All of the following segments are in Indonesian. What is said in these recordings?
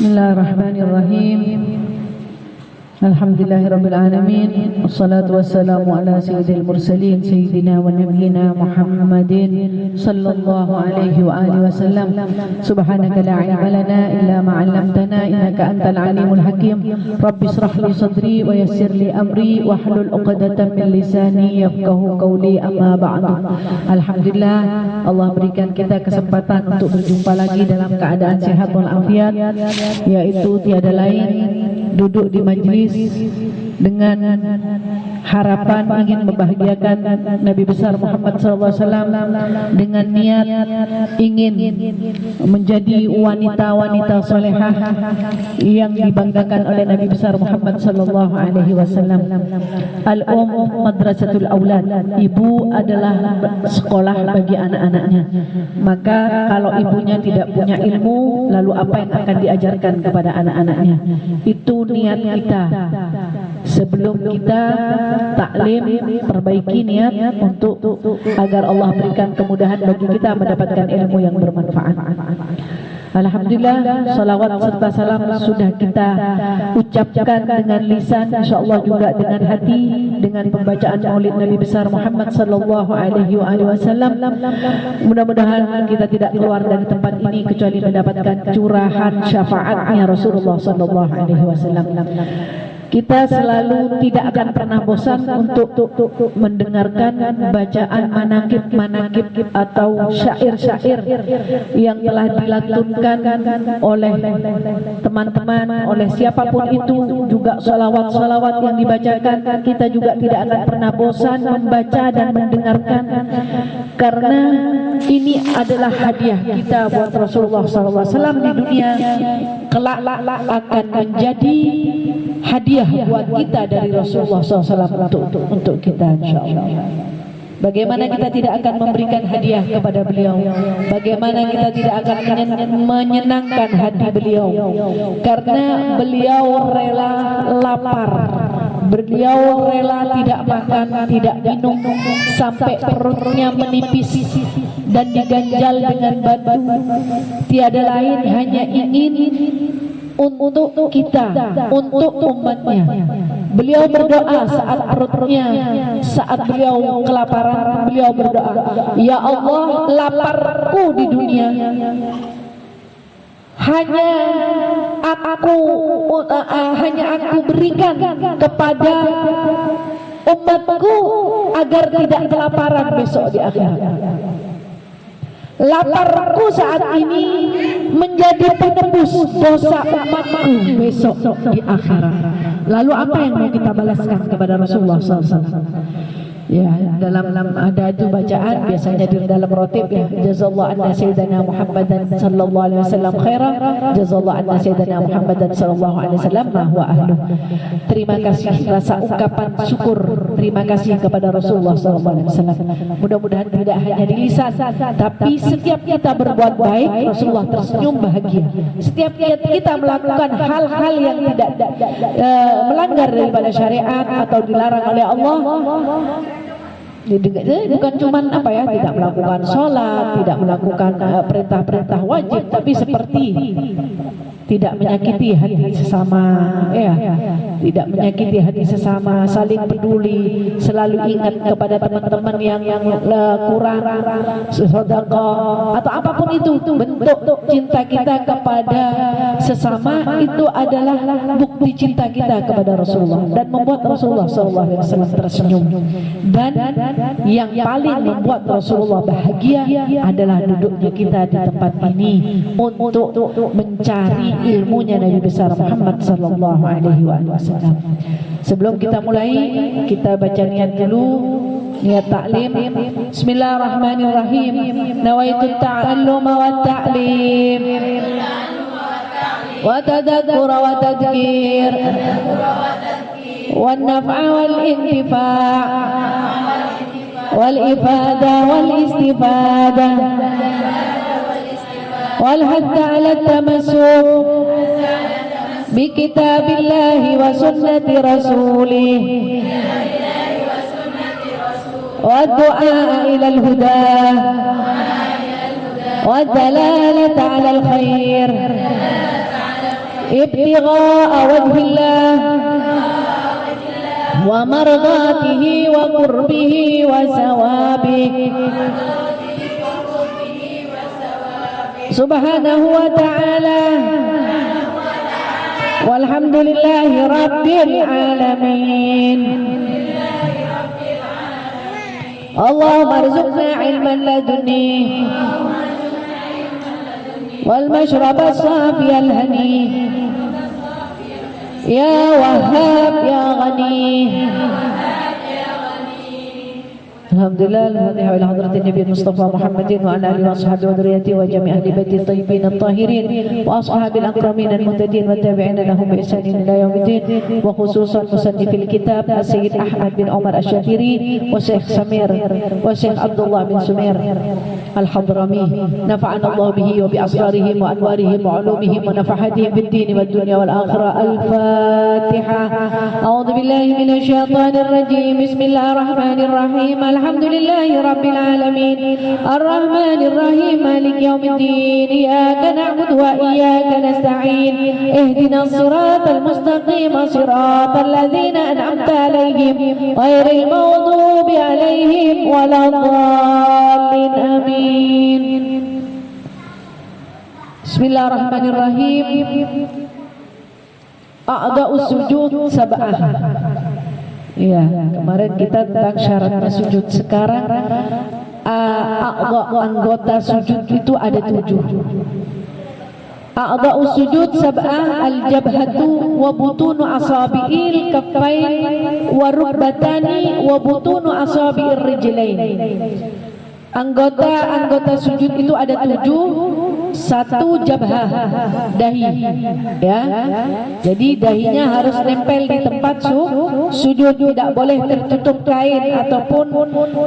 Bismillahirrahmanirrahim. Alhamdulillahirabbil alamin. Wassalatu wassalamu ala sayyidil mursalin sayyidina wa nabiyyina Muhammadin sallallahu alaihi wa alihi wasallam. Subhanaka la ilma lana illa ma 'allamtana innaka antal alimul hakim. Rabbi ishrah li sadri wa yassir li amri wahlul 'uqdatam min lisani yafqahu qawli, amma ba'du. Alhamdulillah, Allah berikan kita kesempatan untuk berjumpa lagi dalam keadaan sehat walafiat, yaitu tiada lain duduk di majlis dengan harapan ingin membahagiakan Nabi besar Muhammad SAW, dengan niat ingin menjadi wanita-wanita solehah yang dibanggakan oleh Nabi besar Muhammad SAW. Madrasatul aulad, ibu adalah sekolah bagi anak-anaknya. Maka kalau ibunya tidak punya ilmu, lalu apa yang akan diajarkan kepada anak-anaknya? Itu niat kita. Sebelum kita taklim, perbaiki niat untuk agar Allah berikan kemudahan bagi kita mendapatkan ilmu yang bermanfaat. Alhamdulillah, salawat serta salam sudah kita ucapkan dengan lisan, insyaallah juga dengan hati, dengan pembacaan maulid Nabi besar Muhammad sallallahu alaihi wasallam. Mudah-mudahan kita tidak keluar dari tempat ini kecuali mendapatkan curahan syafaatnya Rasulullah sallallahu alaihi wasallam. Kita selalu tidak akan pernah bosan untuk mendengarkan bacaan manakib atau syair-syair yang telah dilantunkan oleh teman-teman, oleh siapapun itu, juga salawat-salawat yang dibacakan. Kita juga tidak akan pernah bosan membaca dan mendengarkan, karena ini adalah hadiah kita buat Rasulullah SAW di dunia. Kelak akan menjadi hadiah buat kita dari Rasulullah SAW untuk kita, insyaallah. Bagaimana kita tidak akan memberikan hadiah kepada beliau? Bagaimana kita tidak akan menyenangkan hati beliau? Karena beliau rela lapar, beliau rela tidak makan, tidak minum, sampai perutnya menipis dan diganjal dengan batu. Tiada lain, hanya ingin untuk kita, untuk umatnya. Beliau berdoa saat perutnya, saat beliau kelaparan, beliau berdoa, ya Allah, laparku di dunia hanya aku berikan kepada umatku agar tidak kelaparan besok di akhirat. Laparku saat ini menjadi penebus dosa umatku besok di akhirat. Lalu apa yang mau kita balaskan kepada Rasulullah SAW? Ya, dalam ada itu bacaan biasanya di dalam rotib, ya, jazallahu anna sayyidina Muhammadan sallallahu alaihi wasallam khairan, jazallahu anna sayyidina Muhammadan sallallahu alaihi wasallam ma huwa ahlu. Terima kasih, rasa ungkapan syukur terima kasih kepada Rasulullah sallallahu alaihi wasallam. Mudah-mudahan tidak hanya di lisan, tapi setiap kita berbuat baik, Rasulullah tersenyum bahagia. Setiap kita melakukan hal-hal yang tidak melanggar daripada syariat atau dilarang oleh Allah, bukan cuman tidak melakukan sholat, tidak melakukan perintah-perintah wajib, tapi seperti tidak menyakiti hati sesama, tidak menyakiti hati sesama, saling peduli, selalu ingat kepada teman-teman yang kurang, sedekah atau apapun itu, bentuk cinta kita kepada sesama itu adalah bukti cinta kita kepada Rasulullah dan membuat Rasulullah SAW tersenyum. Dan yang paling membuat Rasulullah bahagia adalah duduknya kita di tempat ini untuk mencari ilmunya Nabi besar Muhammad sallallahu alaihi wasallam. Sebelum kita mulai, kita baca niat dulu, niat taklim. Bismillahirrahmanirrahim. Nawaitu ta'alluma wa ta'lim wa tadakkura wa tadhkir wa naf'a wal intifa' wal ifada wal istifada wal hadda ala tamassuk bi kitabillahi wa sunnati rasulih wa du'a ila al-huda wa dalalata ala al-khair ibtigha'a wajhillah wa mardatihi wa qurbihi wa sawabihi subhanahu wa ta'ala walhamdulillahi rabbil alamin. Allahumma arzuqna ilman ladunni wal mashraba safiyal hani ya wahhab ya ghani. Alhamdulillah, al-Fatihah ila hadratin Nabi Mustafa Muhammadin wa ala alihi wa sahbihi wa dzurriyyatihi wa jami' ahli baiti at-tayyibin at-tahirin wa ashabil akramin al-muhtadin wa tabi'in lahum bi ihsanin ila yaumiddin wa khususan musannifil kitab Sayyid Ahmad bin Umar Asy-Syafiri wa Syekh Samir wa Syekh Abdullah bin Sumair al-Hadrami nafa'ana Allah bihi wa bi asrarihim wa anwarihim wa ulumihim wa nafahatihim fid din wad dunya wal akhirah. Al-Fatihah. A'udzu billahi minasy syaithanir rajim. Bismillahirrahmanirrahim. Alhamdulillahi rabbil alamin arrahmanir rahim maliki yaumiddin iyyaka na'budu wa iyyaka nasta'in ihdinas siratal mustaqim siratal ladzina an'amta 'alaihim ghairil maghdubi 'alaihim waladdallin amin. Bismillahirrahmanirrahim. A'da'us sujud sab'ah. Iya, kemarin kita tentang syaratnya sujud. Sekarang anggota sujud itu ada 7. A'dha'us sujud sab'ah al-jabhatu wa butunu asabi'il kaffain wa rukbatani wa butunu asabi'ir rijlain. Anggota sujud itu ada 7. 1 jabhah, dahi, ya. Jadi dahinya harus nempel di tempat sujud, tidak boleh tertutup kain ataupun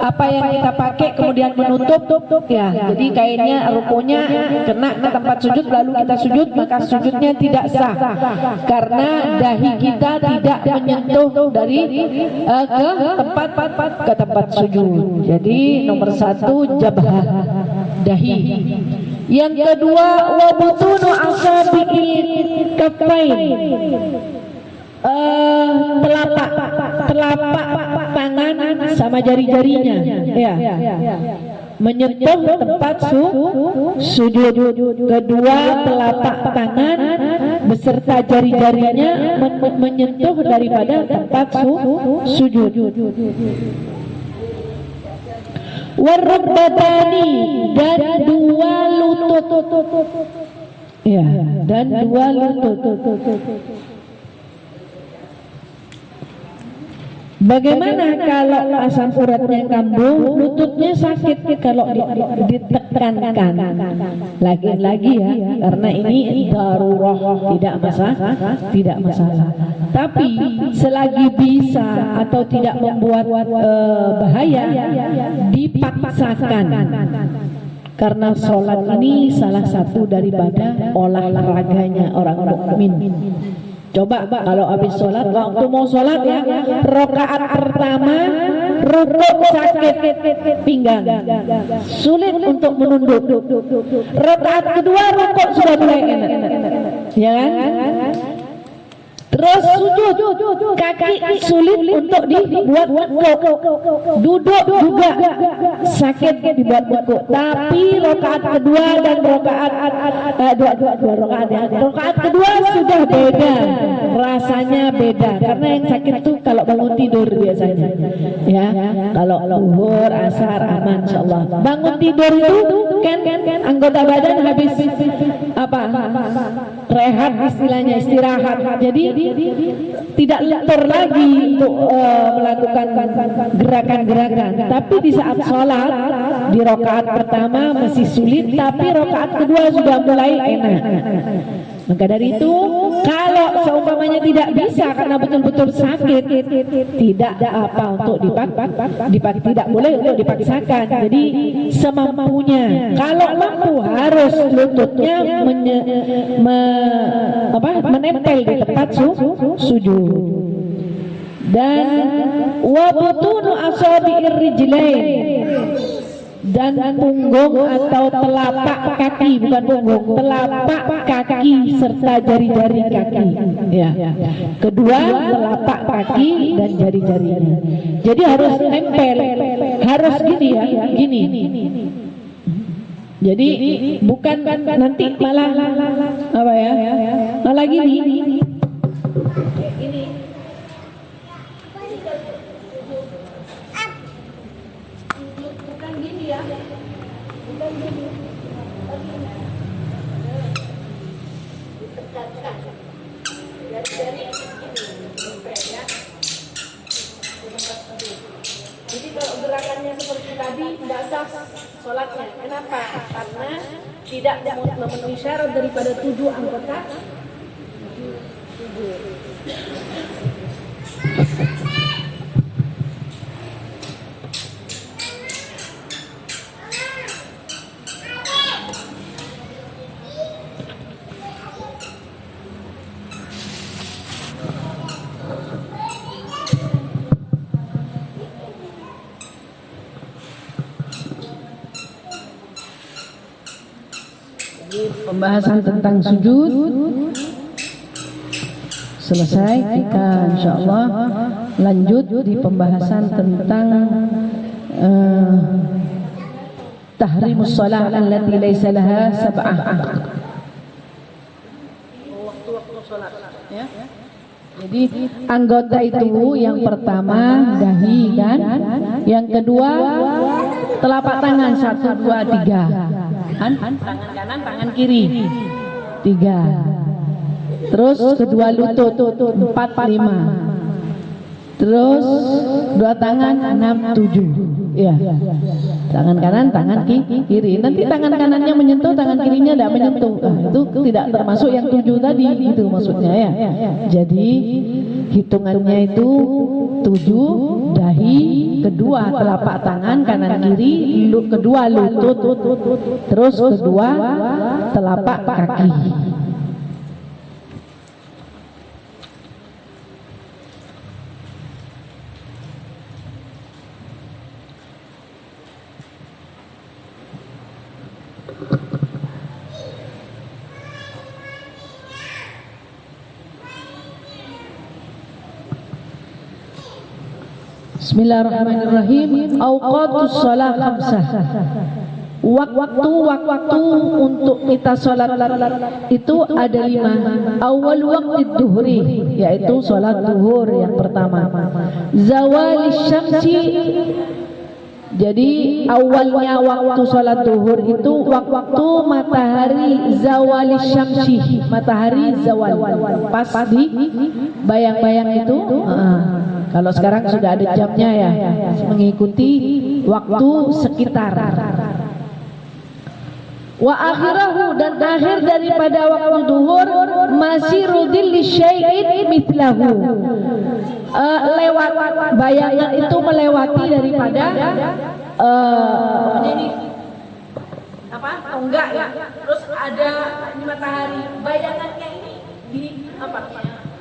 apa yang kita pakai kemudian menutup, ya. Jadi kainnya, rukunya kena ke tempat sujud lalu kita sujud, maka sujudnya tidak sah karena dahi kita tidak menyentuh dari ke tempat sujud. Jadi nomor 1 jabhah, dahi. Yang kedua wabutunu asabi'il kaffain, telapak tangan sama jari-jarinya, ya, menyentuh tempat sujud. Kedua telapak tangan beserta jari-jarinya menyentuh daripada tempat sujud. Warukbatani, dan 2 lutut, ya, dan 2 lutut. Bagaimana kalau asam uratnya kambuh, lututnya sakit kalau ditekankan? Lagi-lagi ya, karena ini darurah, tidak masalah. Tapi selagi bisa atau tidak membuat bahaya, dipaksakan. Karena sholat ini salah satu daripada olahraganya orang mukmin. Coba kalau habis sholat, waktu mau sholat ya, rakaat pertama rukuk sakit pinggang, sulit untuk menunduk. Rakaat kedua rukuk sudah mulai enak, ya kan? Terus sujud, kaki sulit untuk dibuat bengkok, duduk juga sakit dibuat bengkok. Tapi rakaat kedua dan rakaat kedua sudah beda, rasanya beda. Karena yang sakit tuh kalau bangun tidur biasanya, ya. Kalau zuhur, asar aman insyaallah. Bangun tidur itu kan anggota badan habis rehat, istilahnya istirahat. Jadi tidak lentur lagi untuk melakukan gerakan-gerakan. Tapi di saat sholat, di rakaat pertama masih sulit, tapi rakaat kedua sudah mulai enak. Maka dari itu, kalau seumpamanya tidak bisa karena betul-betul sakit, tidak apa untuk tidak boleh untuk dipaksakan. Jadi semampunya. Kalau mampu harus lututnya menempel di tempat sujud. Dan wabutunu asabi'ir rijlain, dan punggung atau telapak kaki, bukan punggung, telapak kaki serta jari-jari kaki. Ya. Kedua, telapak kaki dan jari-jarinya. Jadi harus nempel, harus gini ya, gini. Jadi bukan nanti malah apa ya, malah gini. Bukan gini ya, bukan gini. Ditegakkan. Jari-jari gini, ya. Jadi kalau gerakannya seperti tadi tidak sah sholatnya. Kenapa? Karena tidak memenuhi syarat daripada 7 anggota tubuh. Pembahasan tentang sujud selesai. Kita insyaallah lanjut di pembahasan tentang tahrimus shalah allati laisa laha sab'ah. Waktu-waktu salat ya. Jadi anggota itu yang pertama dahi kan, yang kedua telapak tangan 1, 2, 3. Tangan kanan, tangan kiri 3. Terus kedua lutut 4, 5. Terus dua tangan 6, 7. Ya. Tangan kanan, tangan kiri. Nanti tangan kanannya menyentuh, tangan kirinya tidak menyentuh. Itu tidak termasuk yang 7 tadi, itu maksudnya ya. Jadi hitungannya itu 7 dahi, kedua telapak tangan kanan kiri, kedua lutut, terus kedua telapak kaki. Bismillahirrahmanirrahim. Awqatus shalah khamsah. Waktu untuk kita salat itu ada 5. Awal waktu duhri, yaitu salat duhur yang pertama. Zawalis syamsi. Jadi awalnya waktu salat duhur itu waktu matahari zawalis syamsi, matahari zawal. Pas di bayang-bayang itu. Kalau sekarang sudah ada jamnya ya, mengikuti waktu sekitar. Wa akhirahu, dan akhir daripada waktu duhur masiru dhilli syai'in mithlahu. Lewat bayangan itu melewati daripada apa? Enggak ya. Terus ada di matahari, bayangannya ini di apa?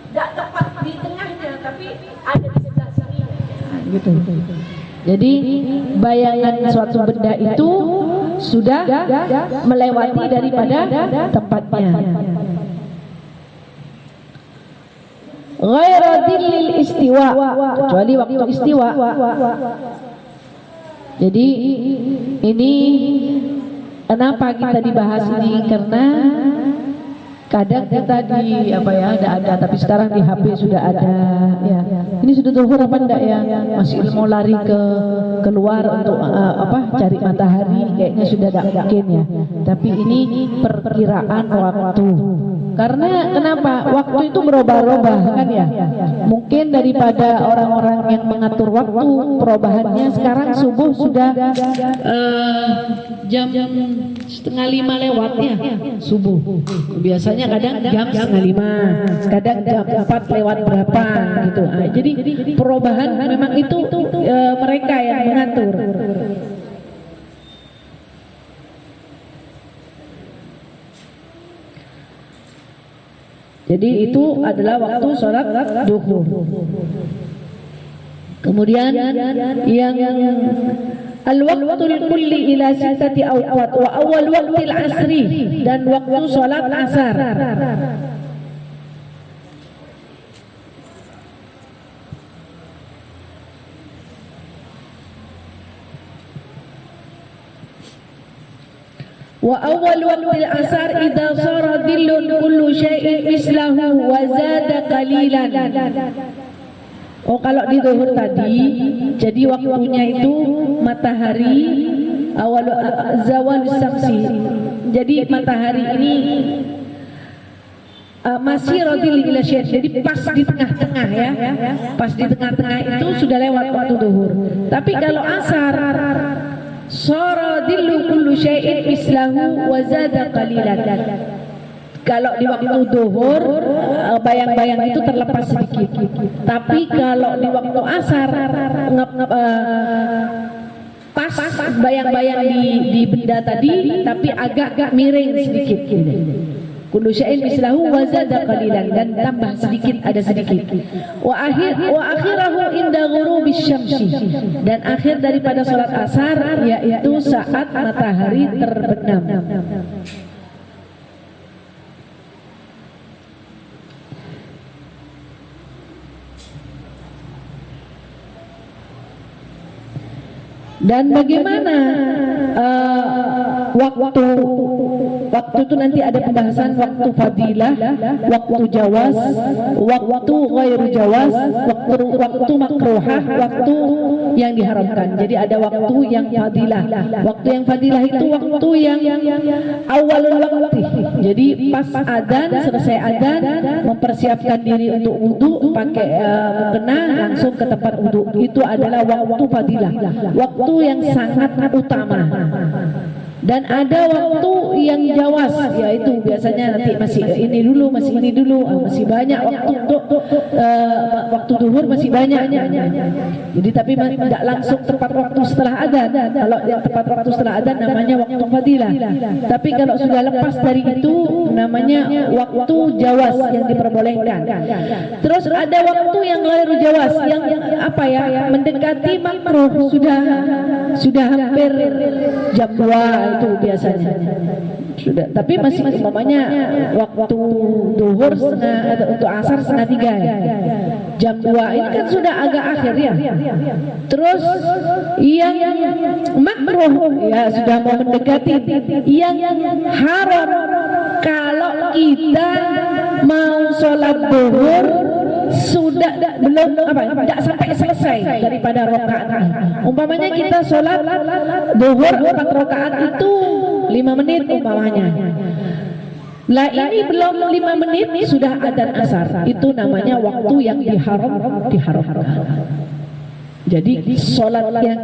Tidak tepat di tengahnya, tapi ada di sebelah sini. Gitu. Jadi bayangan suatu benda itu sudah melewati daripada tempatnya. Ghaira dhillil istiwa, kecuali waktu istiwa. Jadi ini kenapa kita dibahas ini, karena kadang kita di apa ya, ada, tapi sekarang di HP sudah ada ya. Ini sudah zuhur apa enggak ya? Masih mau lari keluar untuk cari matahari, kayaknya sudah tidak mungkin ya. Tapi ini perkiraan waktu. Karena kenapa? Waktu itu berubah-ubah kan ya. Mungkin daripada orang-orang yang mengatur waktu, perubahannya sekarang subuh sudah jam 4:30 lewat ya, subuh. Biasanya kadang jam 4:30, kadang jam 4 lewat berapa gitu. Nah, jadi perubahan memang itu mereka yang mengatur. Jadi itu adalah waktu sholat duhur. Kemudian yang al-waqtul kulli ila sittati awqat wa awal waqtil asri, dan waktu sholat asar. Wa awal waqtil asar idza sara dhillun kullu syai'in mislahu wa zada qalilan. Oh, kalau di zuhur tadi, jadi waktunya itu matahari awal zawal samsi. Jadi matahari ini masih rodil ila syait, jadi pas di tengah-tengah ya. Pas di tengah-tengah itu sudah lewat waktu zuhur. Tapi kalau asar sara dillu kullu syai'in mislahu wa zada qalilan. Kalau di waktu zuhur bayang-bayang itu terlepas sedikit. Tapi kalau di waktu asar pas bayang-bayang di benda tadi, tapi agak miring sedikit. Kullu syai'in mislahu wa zada qalilan, dan tambah sedikit, ada sedikit. Wa akhirahu inda ghurubis syamsi, dan akhir daripada salat asar yaitu saat matahari terbenam. Dan bagaimana waktu itu nanti ada pembahasan waktu fadilah, waktu jawaz, waktu ghairu jawaz, waktu makruhah, waktu yang diharamkan. Jadi ada waktu yang fadilah. Waktu yang fadilah itu waktu yang awalul waqti. Jadi pas adzan, selesai adzan, mempersiapkan diri untuk wudu, pakai mukena, langsung ke tempat wudu. Itu adalah waktu fadilah. Waktu yang sangat utama. Dan ada waktu yang jawaz, yaitu biasanya nanti masih ini dulu, masih banyak waktu untuk waktu zuhur masih banyak. Jadi tapi tidak langsung tepat waktu setelah adzan. Kalau yang tepat waktu setelah adzan namanya waktu fadilah. Tapi kalau sudah lepas dari itu namanya waktu jawaz yang diperbolehkan. Terus ada waktu yang ghairu jawaz, yang apa ya, mendekati makruh, sudah hampir jam 2 itu biasanya sudah, tapi masih umpamanya waktu zuhur untuk asar 2:30 ya. Jam 2 ini kan sudah agak akhir ya. Terus yang makruh ya sudah mau mendekati, yang haram kalau kita mau sholat zuhur sudah belum tidak sampai selesai daripada rakaatnya. Umpamanya kita sholat zuhur 4 rakaat itu 5 menit umpamanya. Lah ini belum 5 menit sudah adzan asar. Itu namanya waktu yang diharamkan. Jadi sholat yang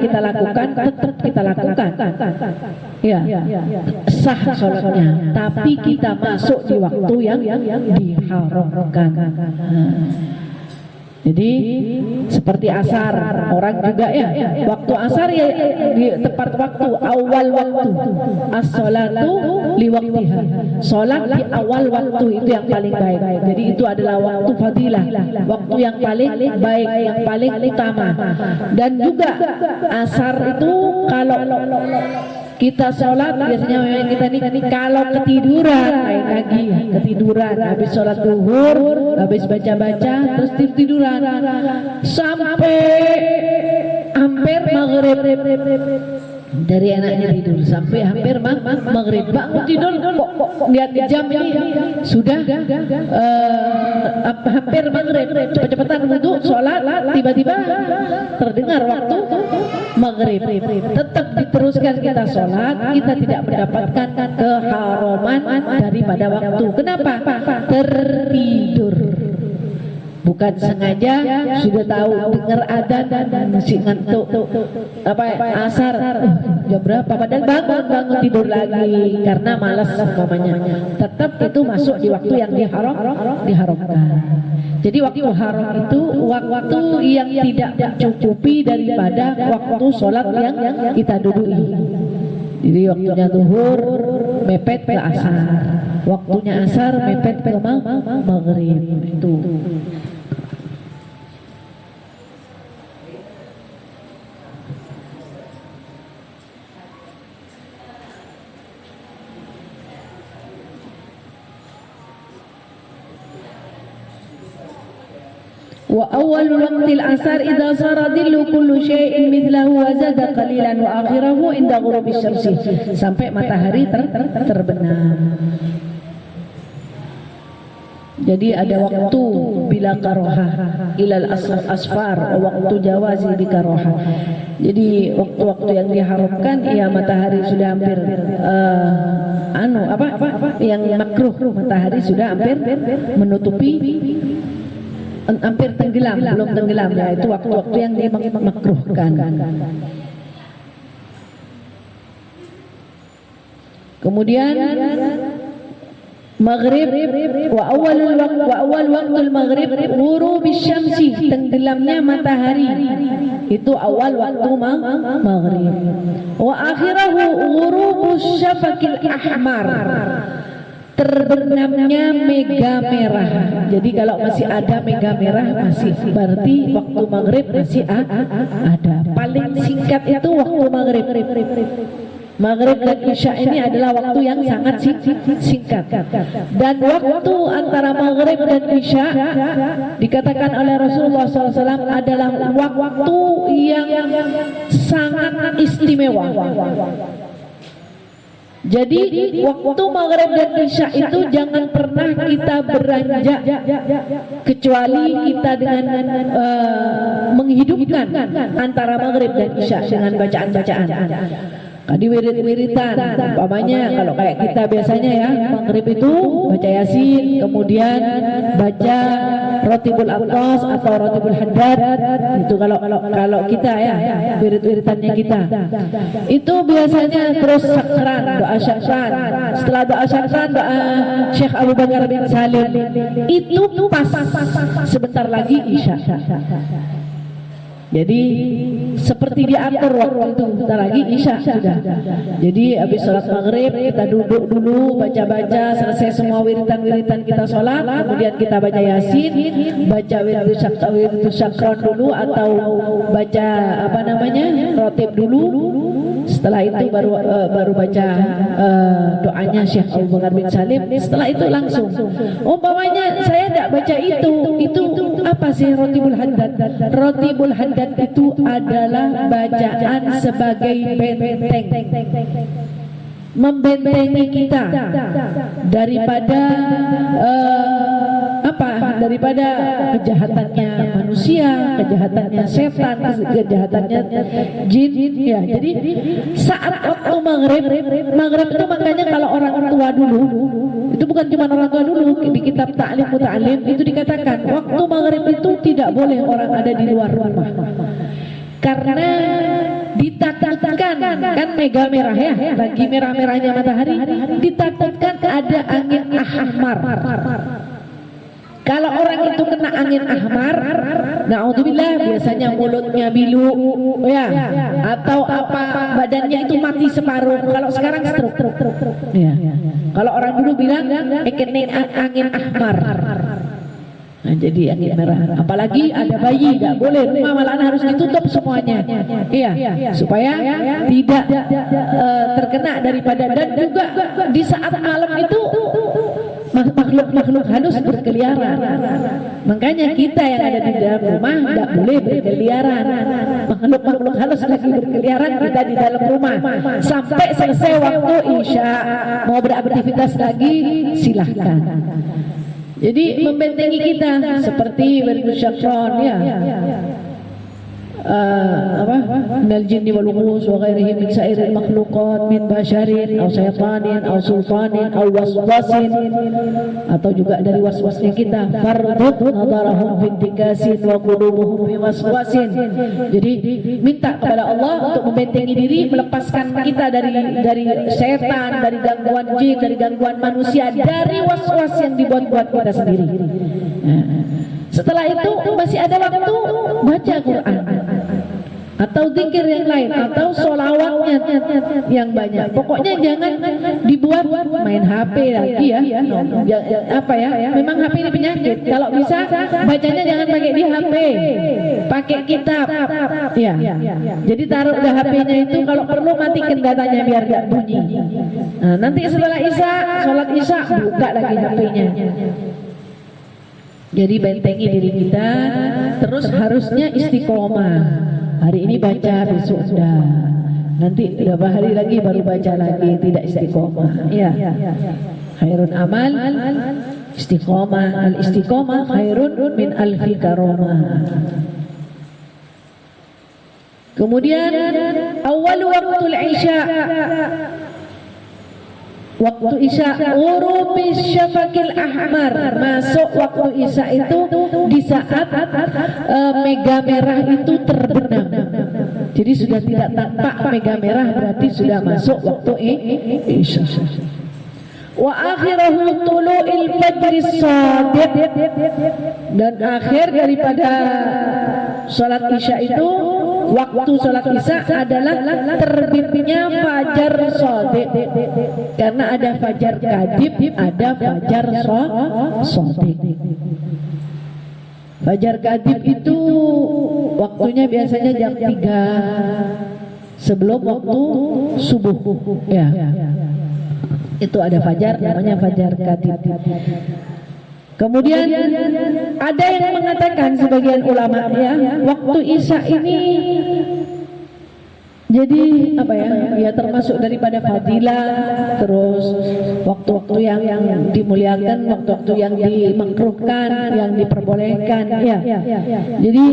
kita lakukan tetap kita lakukan, ya sah sholatnya. Tapi kita masuk di waktu yang diharamkan. Jadi seperti asar, orang juga ya waktu asar ya di tepat waktu, awal waktu. As-sholatu li waqtiha, sholat di awal waktu itu yang paling baik. Jadi itu adalah waktu fadilah, waktu yang paling baik, yang paling utama. Dan juga asar itu kalau kita sholat biasanya memang kita nih kalau ketiduran, lain lagi ketiduran habis sholat zuhur, habis baca-baca terus tiduran sampai hampir maghrib. Dari anaknya tidur sampai hampir maghrib, bangun tidur kok lihat jam ini sudah hampir maghrib, cepet-cepetan wudu sholat, tiba-tiba terdengar waktu maghrib. Tetap diteruskan kita sholat, kita tidak mendapatkan keharaman daripada waktu. Kenapa? Tertidur. Bukan sengaja, sudah tahu dengar adzan dan masih ngantuk, asar jam berapa, padahal bangun tidur lagi karena malas umpamanya. Tetap itu masuk di waktu yang diharamkan. Jadi waktu haram itu waktu yang tidak mencukupi daripada waktu sholat yang kita duduki. Jadi waktunya zuhur mepet ke asar, waktunya asar mepet ke maghrib itu. Wa awwalul waqtil asar idza sara dhillu kullu syai'in mithlahu wa zada qalilan wa akhirahu inda ghurubi syamsi, sampai matahari terbenam. Jadi ada waktu bila karoha ilal asfar, waktu jawazi bi karoha. Jadi waktu-waktu yang diharamkan ya matahari sudah hampir yang makruh, matahari sudah hampir menutupi, hampir tenggelam, belum tenggelam ya, itu waktu-waktu yang dimakruhkan. Kemudian maghrib wa awal waktul maghrib ghurubis syamsi, tenggelamnya matahari, itu awal waktu maghrib. Wa akhirahu ghurubus syafaqil ahmar, terbenamnya mega merah. Jadi kalau masih ada mega merah masih berarti waktu maghrib masih ada. Paling singkat itu waktu maghrib. Maghrib dan isya ini adalah waktu yang sangat singkat. Dan waktu antara maghrib dan isya dikatakan oleh Rasulullah SAW adalah waktu yang sangat istimewa. Jadi waktu maghrib dan isya itu jangan pernah kita beranjak kecuali kita dengan menghidupkan antara maghrib dan isya dengan bacaan-bacaan. Di wirid-wiridan, umpamanya kalau kayak kita biasanya ya, maghrib itu baca yasin, kemudian baca rotibul atas atau rotibul haddad. Itu kalau kita ya, wirid-wiridannya kita. Itu biasanya terus syakran, doa syakran. Setelah doa syakran, doa Syekh Abu Bakar bin Salim. Itu pas sebentar lagi isya. Jadi seperti diatur waktu itu, bentar lagi isya sudah. Jadi habis sholat maghrib kita duduk dulu baca-baca, selesai semua wiritan-wiritan kita sholat, kemudian kita baca yasin, baca wirid syakron dulu atau baca rotib dulu. Setelah itu baru baca doanya Syekh Abu Bakar bin Salim. Setelah itu langsung. Umpamanya saya tidak baca itu apa sih rotibul haddad? Rotibul haddad itu adalah bacaan sebagai benteng, membentengi kita daripada daripada kejahatannya manusia, kejahatannya setan, kejahatannya jin ya. Jadi saat waktu maghrib itu makanya kalau orang tua dulu, itu bukan cuma orang tua dulu, di kitab Ta'lim Muta'alim itu dikatakan waktu maghrib itu tidak boleh orang ada di luar rumah, karena ditakutkan kan mega merah ya, lagi merah-merahnya matahari, ditakutkan ada angin ahmar. Kalau orang itu kena angin ahmar, naudzubillah, biasanya mulutnya bilu ya, atau badannya itu mati separuh. Kalau sekarang stroke ya. Kalau orang dulu bilang kena angin ahmar. Nah, jadi angin merah. Apalagi ada bayi, tidak boleh, rumah malahan harus ditutup semuanya. Iya, supaya tidak terkena daripada, dan juga di saat malam itu makhluk-makhluk halus berkeliaran. Makanya kita yang ada di dalam rumah tidak boleh berkeliaran. Makhluk-makhluk halus lagi berkeliaran, kita di dalam rumah sampai selesai waktu isya. Mau beraktivitas lagi silahkan. Jadi membentengi kita seperti bersyakron ya. Minal jinni wal umus wa ghairihi min sa'iril makhluqat min basharin aw syaitanin aw sultanin aw waswasin, atau juga dari waswasnya kita. Fardut nadarahum fi intikasin wa qulubuhum fi waswasin. Jadi minta kepada Allah untuk membentengi diri, melepaskan kita dari setan, dari gangguan jin, dari gangguan manusia, dari waswas yang dibuat-buat kita sendiri. Setelah itu masih ada waktu baca Quran atau zikir yang lain atau sholawatnya yang banyak. Pokoknya jangan dibuat main HP lagi ya. Memang HP ini penyakit. Kalau bisa bacanya jangan pakai di HP, pakai kitab ya. Jadi taruh di HP-nya itu, kalau perlu matikan datanya biar gak bunyi. Nah, nanti setelah isya, sholat isya, buka lagi HP-nya. Jadi bentengi diri kita, terus harusnya istiqomah. Hari ini baca, besok sudah. Nanti beberapa hari lagi baru baca lagi, tidak istiqomah. Ya. Khairun amal istiqomah, al istiqomah khairun min alfi karomah. Kemudian awal waktu isya, waktu isya urubis syafaqil ahmar, masuk waktu isya itu di saat mega merah itu terbenam. Jadi sudah tidak tampak mega merah, berarti sudah masuk waktu isya. Wa akhirahu tulu'il fajri shadiq, dan akhir daripada salat isya itu, waktu salat isya adalah terbitnya fajar shadiq. Karena ada fajar kadib, ada fajar shadiq. Fajar kadib itu waktunya biasanya jam 3 sebelum waktu subuh, ya. Itu ada fajar, namanya fajar kadib. Kemudian ada yang mengatakan sebagian ulama, ya, waktu isya ini jadi apa ya? Ya termasuk daripada fadilah, terus waktu-waktu yang dimuliakan, waktu-waktu yang dimakruhkan, yang diperbolehkan, ya. Jadi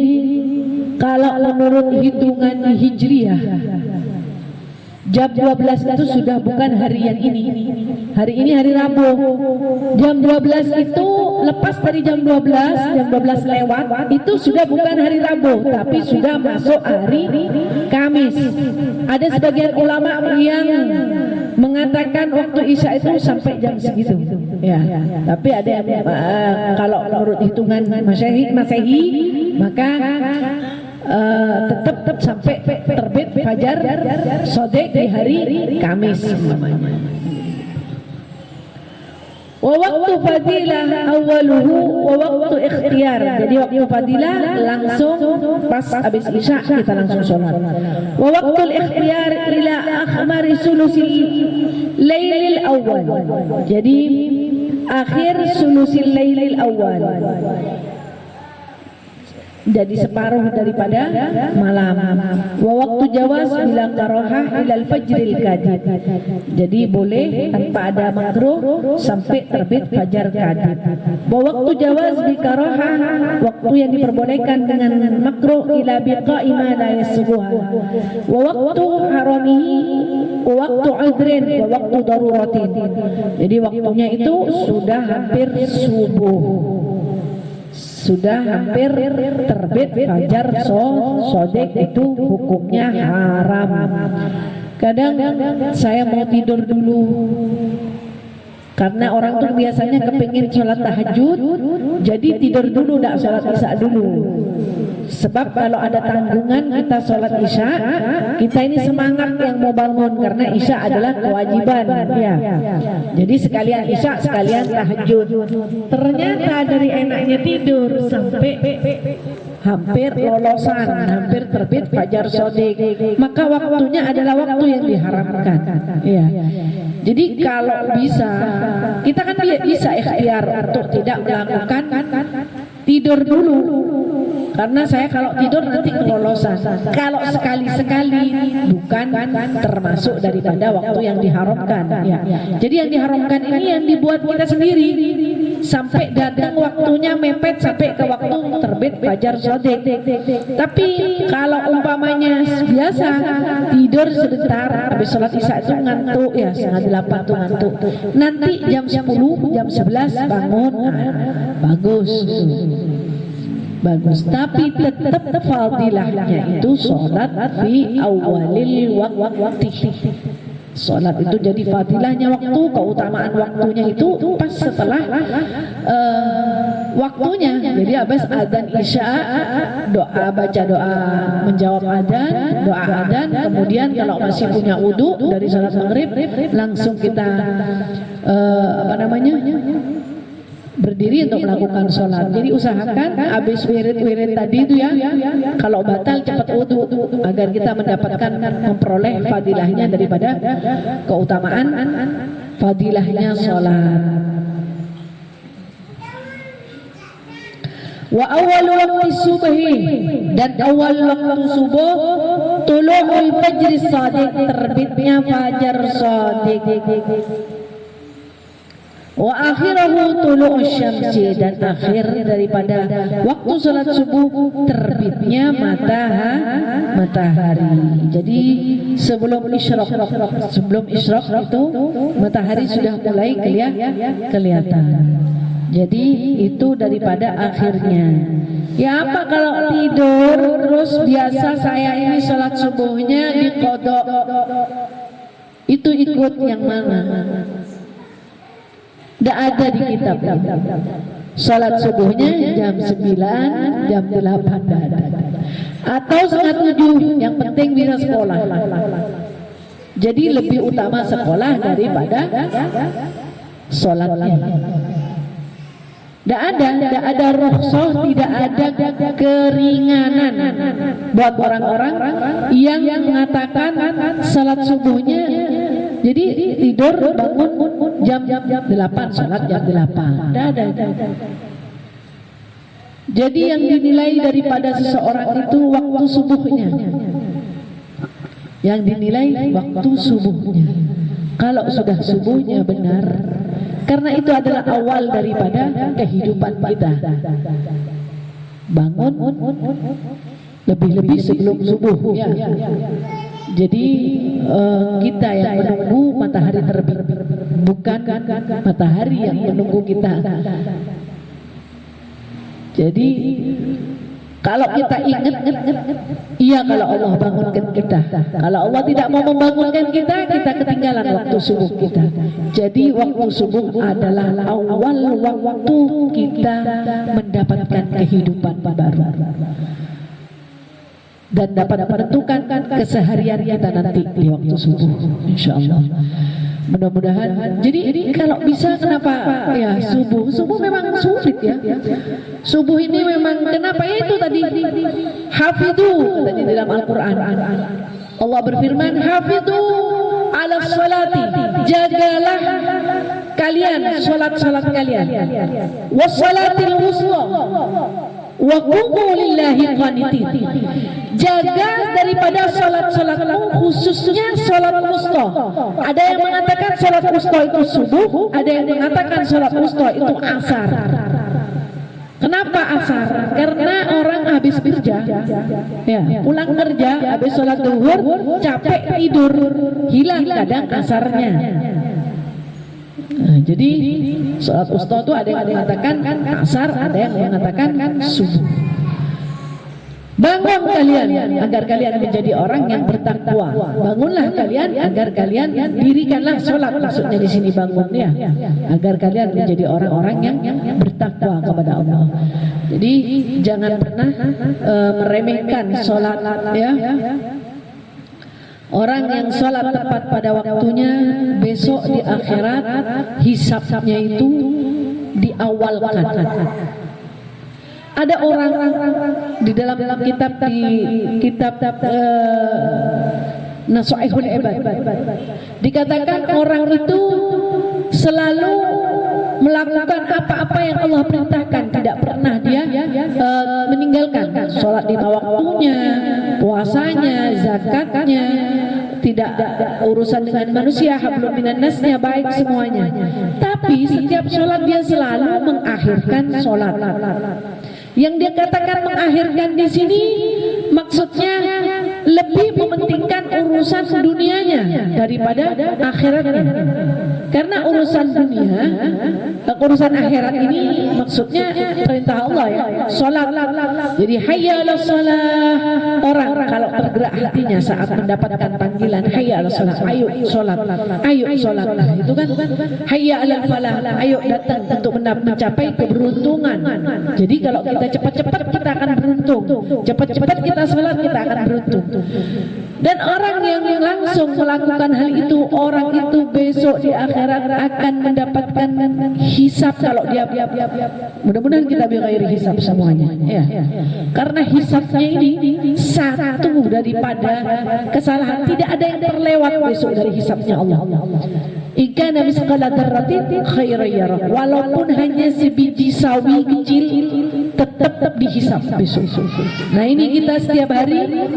kalau menurut hitungan hijriyah, jam 12 itu sudah bukan hari yang ini. Hari ini hari Rabu. Jam 12 itu lepas dari jam 12 lewat, itu sudah bukan hari Rabu, tapi sudah masuk hari Kamis. Ada sebagian ulama yang mengatakan waktu isya itu sampai jam segitu. Ya, tapi ada yang kalau menurut hitungan Masehi, maka tetap sampai terbit fajar shadiq di hari Kamis. Wa waktu fadilah awaluhu wa waktu ikhtiyar. Jadi waktu fadilah langsung pas habis isya kita langsung sholat. Wa waktu ikhtiyar ila akhmari sulusil lailil awal. Jadi akhir sulusil lailil awal, jadi separuh daripada malam. Wa waktu jawaz bila karohah ilal fajril kadib. Jadi boleh tanpa ada makruh sampai terbit fajar kadib. Wa waktu jawaz bi karohah, waktu yang diperbolehkan dengan makruh ila biqa'i ma la yasbuha. Wa waktu haramihi wa waktu udrin wa waktu daruratin. Jadi waktunya itu sudah hampir subuh, sudah hampir terbit fajar shadiq, itu hukumnya haram. Kadang saya mau tidur dulu, karena orang tuh biasanya kepingin sholat tahajud, jadi tidur dulu, tidak sholat isya dulu. Sebab kalau ada tanggungan kita sholat isya, kita ini semangat yang mau bangun, karena isya adalah kewajiban, ya. Jadi sekalian isya, sekalian tahajud. Ternyata dari enaknya tidur sampai hampir lolosan, hampir terbit fajar shadiq, maka waktunya adalah waktu yang diharamkan, ya. Jadi kalau bisa, kita kan bisa ikhtiar untuk tidak melakukan tidur dulu. Karena saya kalau tidur nanti kelolosan. Kalau sekali-sekali bukan termasuk daripada waktu yang diharamkan, ya. Jadi yang diharamkan ini yang dibuat kita sendiri, sampai datang waktunya mepet sampai ke waktu terbit fajar shadiq. Tapi kalau umpamanya biasa tidur sebentar habis sholat isya itu ngantuk, ya, setengah 8 tuh ngantuk. Nanti jam 10, jam 11 bangun, bagus. Bagus, tapi tetap fadilahnya itu sholat fi awalil waqti. Sholat itu jadi fadilahnya waktu, keutamaan waktunya itu pas setelah waktunya. Jadi habis adzan isya, doa, baca doa menjawab adzan, doa adzan, kemudian kalau masih punya wudu dari sholat maghrib, langsung kita berdiri untuk melakukan sholat. Jadi usahakan habis wirid-wirid tadi itu, ya, kalau batal cepat wudu agar kita mendapatkan memperoleh fadilahnya daripada keutamaan fadilahnya sholat. Wa awal waktu subhi, dan awal waktu subuh, tulu'ul fajr shadiq, terbitnya fajar shadiq. Wa akhirahu tulu'us syamsi, dan akhir daripada waktu salat subuh terbitnya matahari. Jadi sebelum isyraq itu matahari sudah mulai kelihatan. Jadi itu daripada akhirnya. Ya apa kalau tidur terus biasa saya ini salat subuhnya diqodok, itu ikut yang mana? Tidak ada di kitab. Salat subuhnya jam 9, jam 8 ada. Atau setengah 7, yang penting bisa sekolah. Jadi lebih utama sekolah daripada salatnya. Tidak ada rukhsah, tidak ada keringanan buat orang-orang yang mengatakan salat subuhnya. Jadi tidur bangun jam 8, salat jam 8. Tidak ada. Jadi yang dinilai daripada seseorang itu waktu subuhnya. Yang dinilai waktu subuhnya. Kalau sudah subuhnya benar, karena itu adalah awal daripada kehidupan kita. Bangun lebih-lebih sebelum subuh ya. Jadi kita yang menunggu matahari terbit, bukan matahari yang menunggu kita. Jadi kalau kita ingat, iya kalau Allah bangunkan kita. Kalau Allah tidak mau membangunkan kita, kita ketinggalan waktu subuh kita. Jadi waktu subuh adalah awal waktu kita mendapatkan kehidupan baru dan dapat menentukan keseharian kita nanti di waktu subuh, insyaallah. Mudah-mudahan. Jadi kalau bisa, kenapa ya subuh memang sulit ya. Subuh ini memang kenapa ya itu tadi hafidhu katanya dalam Al-Qur'an. Allah berfirman hafidhu ala salati, jagalah kalian salat kalian, wassalatil wusta wa qumu lillahi qanitin. Jaga daripada salat-salatmu, khususnya salat wusta. Ada yang mengatakan salat wusta itu subuh, ada yang mengatakan salat wusta itu asar. Kenapa asar? Karena orang habis kerja, ya, pulang kerja, habis salat zuhur, capek tidur, hilang kadang asarnya. Nah, jadi salat wusta itu ada yang mengatakan asar, ada yang mengatakan subuh. Bangun kalian agar kalian menjadi orang yang bertakwa. Bangunlah kalian agar kalian dirikanlah sholat, maksudnya di sini bangun ya, agar kalian menjadi orang-orang yang bertakwa kepada Allah. Jadi jangan pernah meremehkan sholat ya. Orang yang sholat tepat pada waktunya, besok di akhirat hisabnya itu diawalkan. Ada orang di dalam kitab Nasu'ihul Ibad dikatakan orang itu selalu melakukan apa-apa yang Allah perintahkan, tidak pernah dia meninggalkan. Sholat di waktunya, puasanya, zakatnya, tidak urusan dengan manusia, hablum minan nasnya, baik semuanya. Tapi setiap sholat dia selalu mengakhirkan sholat. Yang dia katakan mengakhirkan di sini maksudnya lebih mementingkan urusan dunianya daripada akhiratnya. Karena urusan dunia, urusan akhirat ini maksudnya perintah Allah ya, salat. Jadi hayya 'alas shalah, orang kalau tergerak hatinya saat mendapatkan panggilan hayya 'alas shalah, ayo salat, ayo salat. Itu kan hayya 'alal falah, ayo datang untuk mencapai keberuntungan. Jadi kalau kita cepat-cepat kita akan beruntung, cepat-cepat kita salat kita akan beruntung. Dan orang yang langsung melakukan hal itu, orang itu besok di akhirat akan mendapatkan hisab. Kalau dia mudah-mudahan kita bighairi hisab semuanya ya. Karena hisabnya ini satu daripada kesalahan, tidak ada yang terlewat besok dari hisabnya Allah. Inka nabi sekala darratin khairan yarah. Walaupun hanya sebiji sawi kecil, tetap dihisab besok. Nah ini kita setiap hari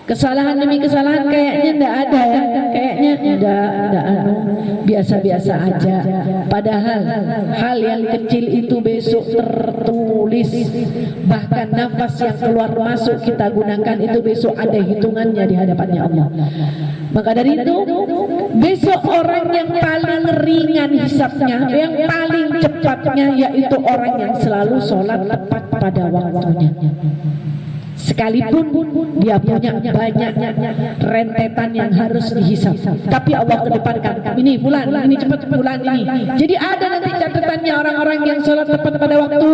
kesalahan demi kesalahan kayaknya ndak ada ya, kayaknya ndak biasa-biasa aja. Padahal hal yang kecil itu besok tertulis. Bahkan nafas yang keluar masuk kita gunakan itu besok ada hitungannya di hadapannya Allah. Maka dari itu besok orang yang paling ringan hisabnya, yang paling cepatnya yaitu orang yang selalu sholat tepat pada waktunya. Sekalipun dia punya banyak rentetan yang harus dihisab, tapi Allah kedepankan ini fulan, ini cepat fulan ini. Jadi ada nanti catatannya orang-orang yang sholat tepat pada waktu,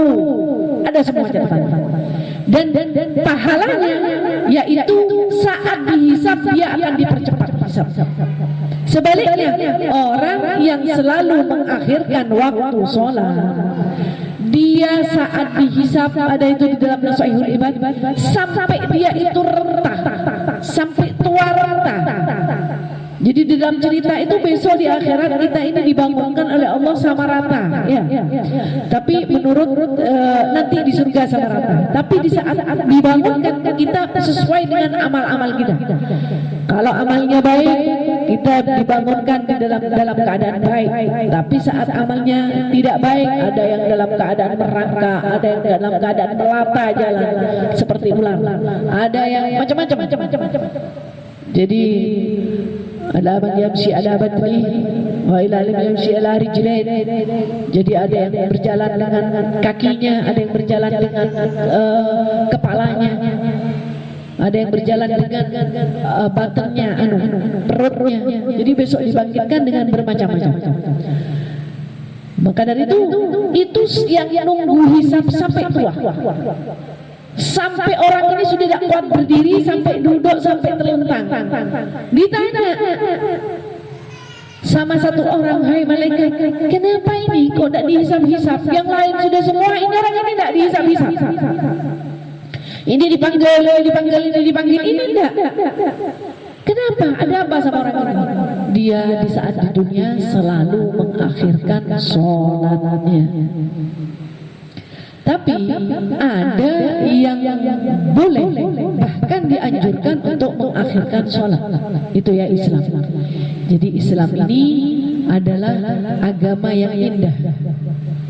ada semua catatan. Dan pahalanya yaitu saat dihisab dia akan dipercepat hisab. Sebaliknya orang yang selalu mengakhirkan waktu sholat, dia saat dihisab, ada itu di dalam Sahihul Ibad, sampai dia itu rentah, sampai tua rentah. Jadi di dalam cerita itu besok di akhirat kita ini dibangunkan oleh Allah sama rata, ya. Tapi menurut nanti di surga sama rata. Tapi di saat dibangunkan kita sesuai dengan amal-amal kita. Kalau amalnya baik, kita dibangunkan di dalam keadaan baik. Tapi saat amalnya tidak baik, ada yang dalam keadaan merangkak, ada yang dalam keadaan melata jalan seperti ular, ada yang macam-macam. Jadi ada man yamshi ala batni wa ila man yamshi ala rijlain. Jadi ada yang berjalan dengan kakinya, ada yang berjalan dengan kepalanya, ada yang berjalan dengan batangnya, perutnya. Jadi besok dibangkitkan dengan bermacam-macam. Maka dari itu yang nunggu hisab sampai tua. Sampai orang ini sudah tidak kuat berdiri, sampai duduk, sampai terlentang. Ditanya sama satu orang, hai malaikat, kenapa ini kok tidak dihisab-hisab? Yang lain sudah semua, ini orang ini tidak dihisab-hisab. Ini dipanggil, ini tidak. Kenapa? Ada apa sama orang-orang ini? Dia di saat di dunia selalu mengakhirkan sholatnya. Tapi ada yang boleh, bahkan dianjurkan untuk mengakhirkan sholat. Itu ya Islam. Jadi Islam ini adalah agama yang indah,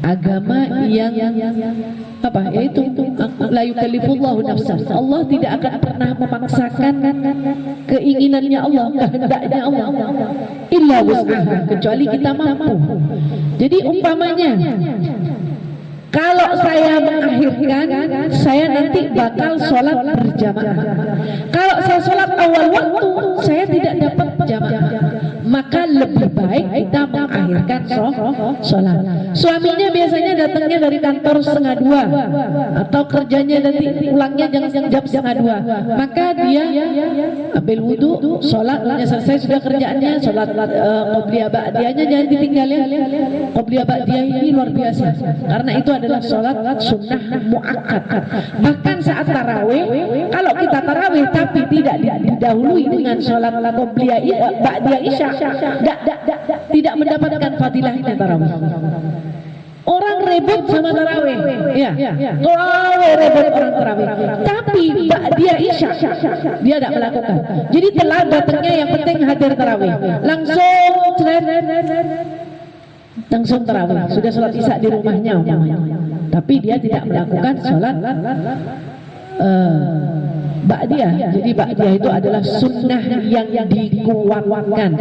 agama yang apa? Yaitu la yukallifullahu nafsan. Allah tidak akan pernah memaksakan keinginannya Allah, kehendaknya Allah, illa wus'aha, kecuali kita mampu. Jadi umpamanya, kalau saya mengakhirkan, saya nanti bakal sholat berjamaah. Kalau saya sholat awal waktu, saya tidak dapat jamaah. Maka lebih baik kita mengakhirkan sholat. Suaminya biasanya datangnya dari kantor 1:30, atau kerjanya nanti pulangnya jam 1:30. Maka dia ambil wudhu, sholat, selesai sudah kerjaannya, sholat qobliyah ba'diyahnya jangan ditinggal ya. Qobliyah ba'diyah ini luar biasa, karena itu adalah sholat sunnah muakkad. Bahkan saat tarawih, kalau kita tarawih tapi tidak didahului dengan sholat qobliyah ba'diyah isya, tidak mendapatkan fadilahnya tarawih. Orang ribut sama tarawih, ya, ribut orang tarawih. Tapi ba'diyah isya dia tidak melakukan. Jadi telah datangnya, yang penting hadir tarawih, langsung tarawih, sudah sholat isya di rumahnya tapi dia tidak melakukan sholat ba'diyah. Jadi ba'diyah itu adalah sunnah yang dikuatkan.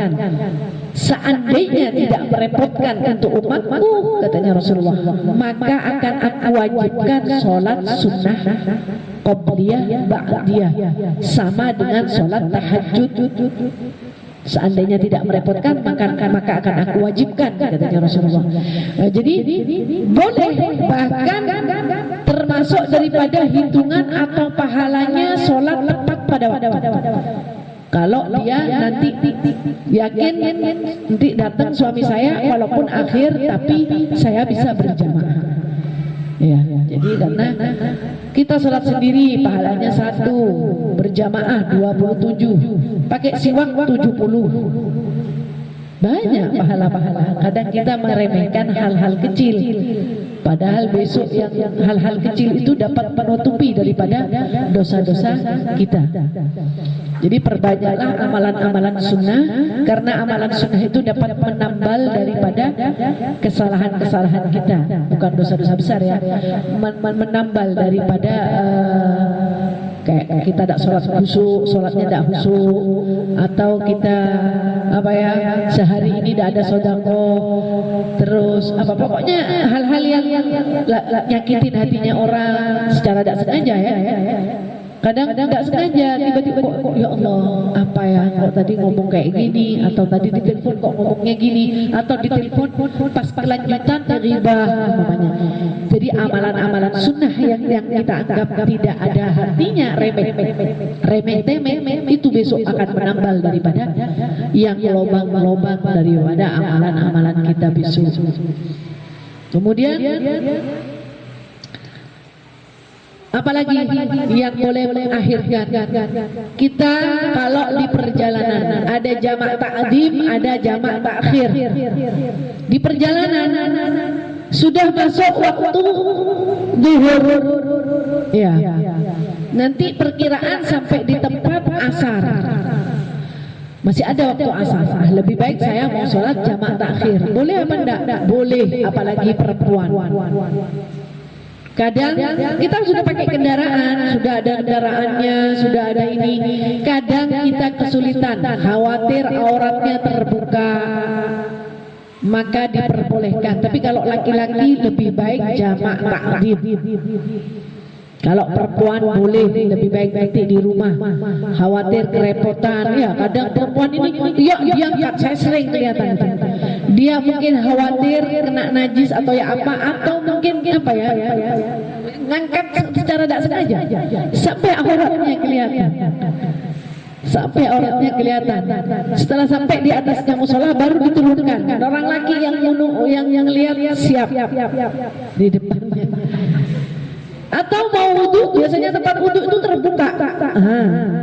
Seandainya tidak merepotkan untuk umatku, katanya Rasulullah, maka akan aku wajibkan sholat sunnah qobliyah ba'diyah sama dengan sholat tahajud. Seandainya tidak merepotkan, maka akan aku wajibkan, katanya Rasulullah. Jadi boleh, bahkan termasuk daripada hitungan atau pahalanya sholat tepat pada waktu. Kalau dia nanti yakin nanti datang suami saya walaupun akhir, tapi saya bisa berjamaah. Ya, jadi karena kita sholat sendiri pahalanya 1, berjamaah 27, pakai siwak 70. banyak pahala-pahala. Kadang kita meremehkan hal-hal kecil, padahal besok yang hal-hal kecil itu dapat menutupi daripada dosa-dosa kita. Jadi perbanyaklah amalan-amalan sunnah, karena amalan sunnah itu dapat menambal daripada kesalahan-kesalahan kita, bukan dosa-dosa besar ya, menambal daripada kayak kita tidak sholat khusyuk, sholatnya tidak khusyuk, atau kita apa ya, sehari ini tidak ada sedekah, terus apa pokoknya hal-hal yang nyakitin hatinya orang secara tidak sengaja ya. Kadang tidak sengaja tiba-tiba kok ya Allah, apa ya, kok tadi ngomong kayak gini, atau tadi di telepon kok ngomongnya gini, atau di telepon pas kelanjutan ghibah umpamanya. Jadi amalan-amalan sunnah yang kita anggap tidak ada artinya, remeh-temeh itu besok akan menambal daripada yang lobang-lobang daripada amalan-amalan kita besok. Kemudian apalagi yang boleh mengakhirkan kita kalau di perjalanan, ada jamak takdim, ada jamak takhir. Di perjalanan sudah masuk waktu zuhur ya, nanti perkiraan sampai di tempat asar, masih ada waktu asar. Lebih baik saya mau sholat jamak takhir. Boleh apa enggak? Boleh, apalagi perempuan. Kadang kita sudah pakai kendaraan, sudah ada kendaraannya, sudah ada ini. Kadang kita kesulitan, khawatir auratnya terbuka, maka diperbolehkan. Tapi kalau laki-laki lebih baik jamak takdim. Kalau perempuan boleh, lebih baik nanti di rumah, khawatir kerepotan. Ya kadang perempuan ini diangkat, saya sering kelihatan itu. Dia mungkin khawatir kena najis atau ya apa, atau mungkin apa ya, ngangkat secara tidak sengaja sampai auratnya kelihatan. Sampai auratnya kelihatan. Setelah sampai di atasnya musola baru diturunkan. Orang laki yang lihat siap di depannya. Atau mau wudhu, biasanya tempat wudhu itu terbuka,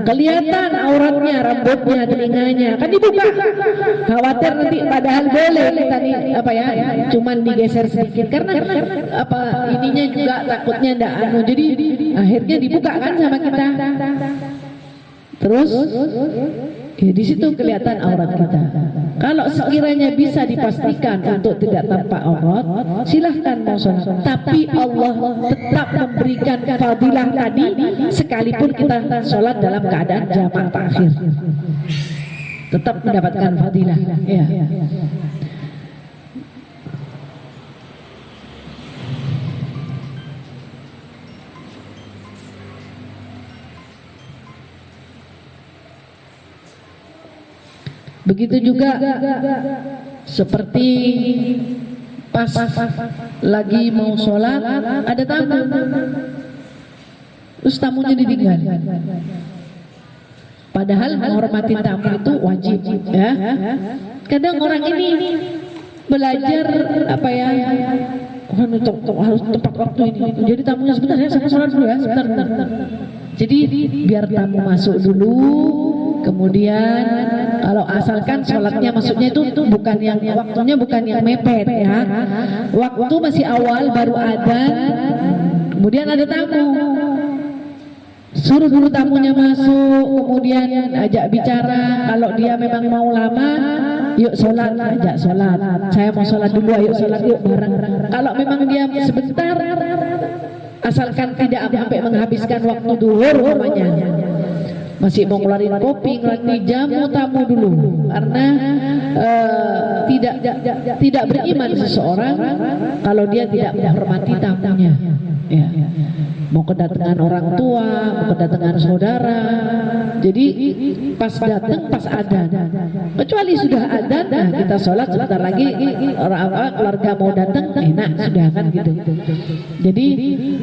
kelihatan auratnya, rambutnya, telinganya, kan dibuka. Khawatir nanti, padahal boleh kita nih apa ya, cuman digeser sedikit karena apa ininya juga takutnya ndak anu, jadi akhirnya dibuka kan sama kita. Terus ya, di situ kelihatan aurat kita. Kalau sekiranya bisa dipastikan untuk tidak tampak aurat, silahkan mau sholat. Tapi Allah tetap memberikan fadilah tadi, sekalipun kita sholat dalam keadaan jamak takhir, tetap mendapatkan fadilah. Ya. Begitu juga seperti pas lagi mau sholat ada tamu, terus tamunya ditinggal. Padahal menghormati tamu itu wajib ya. Kadang orang ini belajar apa ya, harus tepat waktu ini. Jadi tamunya sebentar ya, saya sholat dulu ya, sebentar. Jadi biar tamu masuk dulu, kemudian kalau asalkan sholatnya maksudnya itu bukan yang waktunya bukan yang mepet ya, waktu masih awal baru adzan, kemudian ada tamu, suruh dulu tamunya masuk, kemudian ajak bicara. Kalau dia memang mau lama, yuk sholat, ajak sholat. Saya mau sholat dulu, ayo sholat yuk bareng. Kalau memang dia sebentar, asalkan tidak sampai menghabiskan waktu duhur namanya, masih mau ngeluarin kopi, ngeluarin jamu tamu dulu, karena tidak beriman seseorang kalau dia tidak menghormati tamunya. Ya. Mau kedatangan orang tua, mau kedatangan saudara, jadi pas datang pas adzan, kecuali sudah adzan, nah kita sholat sebentar lagi, orang apa keluarga mau datang, enak sudah kan gitu. Jadi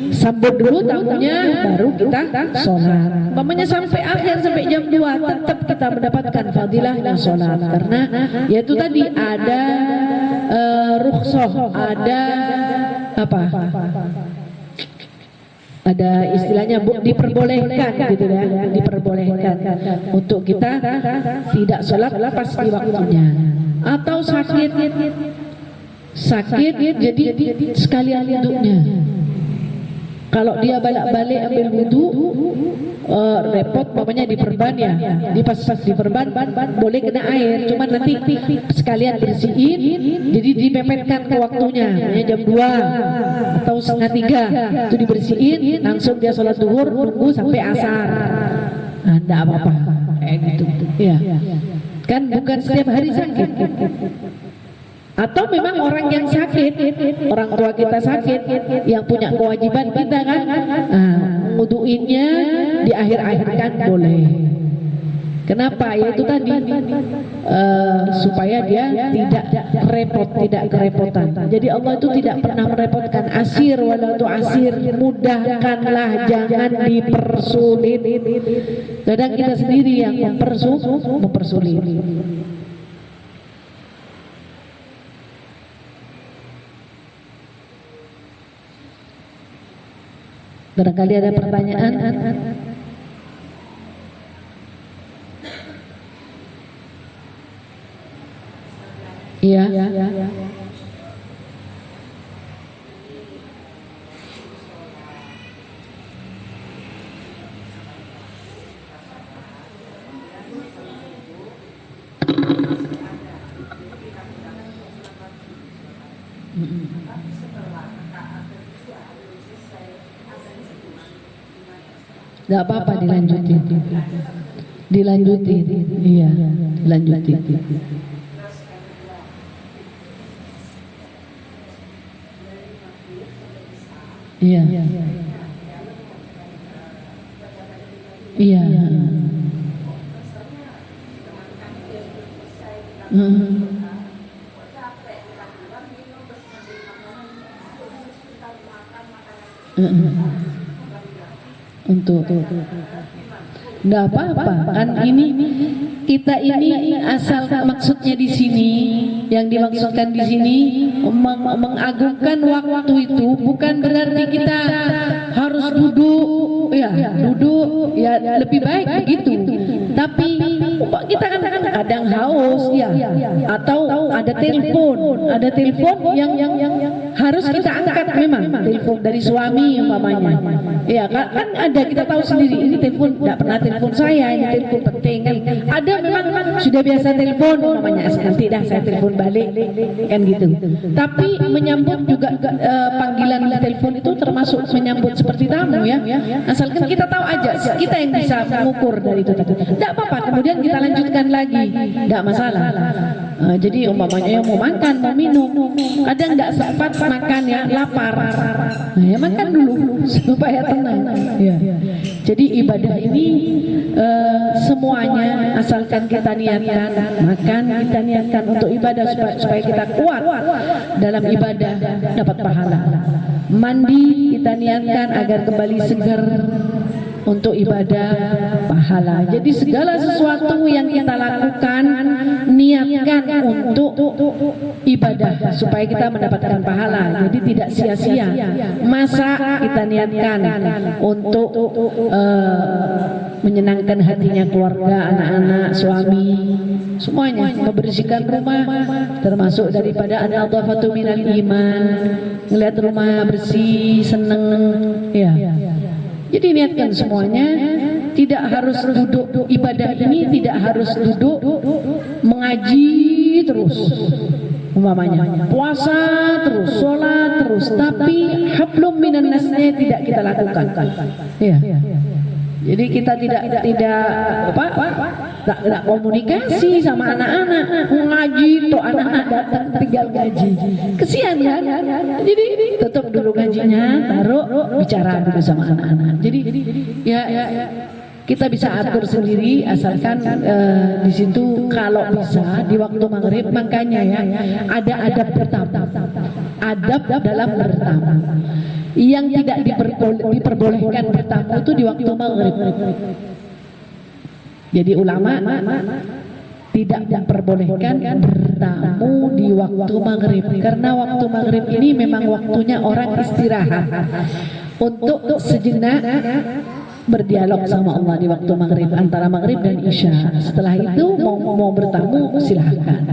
sambut dulu tamunya, baru kita sholat. Umpamanya sampai akhir, sampai jam 2 tetap kita mendapatkan fadilahnya sholat, karena yaitu tadi ada rukhsah, ada apa? Ada istilahnya diperbolehkan gitu ya, diperbolehkan untuk kita tidak sholat pas di waktunya. atau sakit jadi sekalian wudhunya. Kalau dia balik-balik ambil wudhu, repot mamanya diperban ya, pas diperban boleh kena air, cuman nanti sekalian bersihin, jadi dipepetkan ke waktunya, jam 2 atau setengah 3 itu dibersihin, langsung dia sholat zuhur, nunggu sampai asar. Nah, enggak apa-apa, kayak gitu. Ya, kan bukan setiap hari sakit. Atau memang orang yang sakit, orang tua kita sakit, yang punya kewajiban kita kan, nguduinnya di akhir-akhir kan boleh. Kenapa? Ya itu tadi, supaya dia tidak repot, tidak kerepotan. Jadi Allah itu tidak pernah merepotkan. Asir wala tu asir, mudahkanlah, jangan dipersulit. Kadang kita sendiri yang mempersulit. Barangkali ada pertanyaan? Iya. Gak apa-apa, dilanjutin. Iya, dilanjutin. Iya. Untuk nggak apa-apa kan, ini kita ini asal maksudnya di sini, yang dimaksudkan di sini mengagungkan waktu itu bukan berarti kita harus duduk ya lebih baik begitu, tapi kita kan kadang haus ya, atau ada telepon yang harus kita angkat, memang telepon dari suami umpamanya ya kan ada, kita tahu sendiri ini telepon, tidak pernah telepon saya, ini telepon penting kan, ada memang sudah biasa telepon umpamanya, nanti dah saya telepon balik kan gitu. Tapi menyambut juga panggilan telepon itu termasuk menyambut seperti tamu ya, asalkan kita tahu aja, kita yang bisa mengukur dari itu tadi. Tidak apa-apa, kemudian kita lanjutkan lagi, tidak masalah. Jadi umpamanya yang mau makan, mau minum, kadang tidak sempat makan ya, lapar, ya makan dulu supaya tenang ya. Jadi ibadah ini semuanya asalkan kita niatkan, makan kita niatkan untuk ibadah supaya kita kuat dalam ibadah, dapat pahala. Mandi kita niatkan agar kembali segar untuk ibadah, pahala. Jadi segala sesuatu yang kita lakukan niatkan untuk ibadah supaya kita mendapatkan pahala. Jadi tidak sia-sia. Masak kita niatkan untuk menyenangkan hatinya keluarga, anak-anak, suami, semuanya. Membersihkan rumah termasuk daripada an-nadhafatu minal iman. Ngelihat rumah bersih, seneng ya. Jadi niatkan semuanya, tidak harus duduk ibadah ini, tidak harus duduk mengaji terus umpamanya, puasa terus, sholat terus, tapi hablum minan nasnya tidak kita lakukan ya. Jadi kita tidak komunikasi sama anak-anak, ngaji tuh anak-anak datang tinggal ngaji, kesian kan? Jadi tutup dulu ngajinya, taruh bicara dulu sama anak-anak. Jadi ya kita bisa atur sendiri, asalkan di situ kalau bisa di waktu maghrib, makanya ya ada adab bertamu, adab dalam bertamu. Yang tidak diperbolehkan bertamu itu di waktu maghrib. Jadi ulama tidak memperbolehkan bertamu di waktu maghrib, karena waktu maghrib ini memang waktunya orang istirahat untuk sejenak berdialog sama Allah di waktu maghrib, antara maghrib dan isya. Setelah itu mau bertamu silahkan.